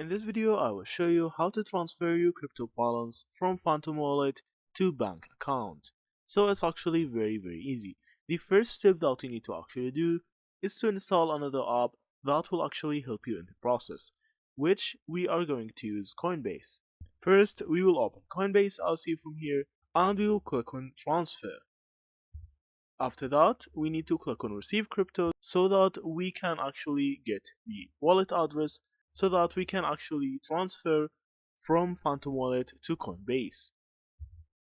In this video, I will show you how to transfer your crypto balance from Phantom Wallet to bank account. So it's actually very easy. The first step that you need to actually do is to install another app that will actually help you in the process, which we are going to use Coinbase. First, we will open Coinbase as you from here, and we will click on transfer. After that, we need to click on receive crypto so that we can actually get the wallet address so that we can actually transfer from Phantom Wallet to Coinbase.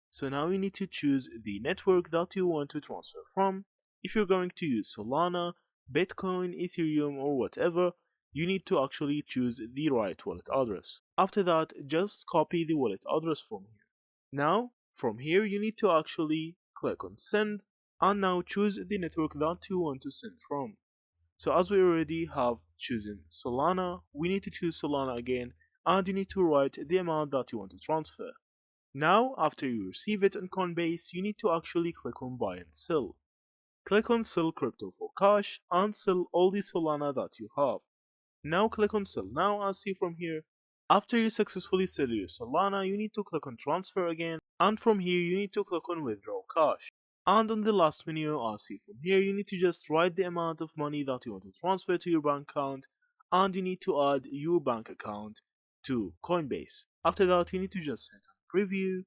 So now you need to choose the network that you want to transfer from. If you're going to use Solana, Bitcoin, Ethereum or whatever, you need to actually choose the right wallet address. After that, just copy the wallet address from here. Now, from here you need to actually click on send and now choose the network that you want to send from. So as we already have chosen Solana, we need to choose Solana again and you need to write the amount that you want to transfer. Now after you receive it on Coinbase, you need to actually click on buy and sell. Click on sell crypto for cash and sell all the Solana that you have. Now click on sell now as see from here. After you successfully sell your Solana, you need to click on transfer again and from here you need to click on withdraw cash. And on the last menu, as see from here, you need to just write the amount of money that you want to transfer to your bank account and you need to add your bank account to Coinbase. After that, you need to just hit on preview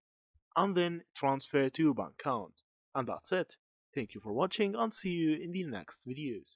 and then transfer to your bank account. And that's it. Thank you for watching and see you in the next videos.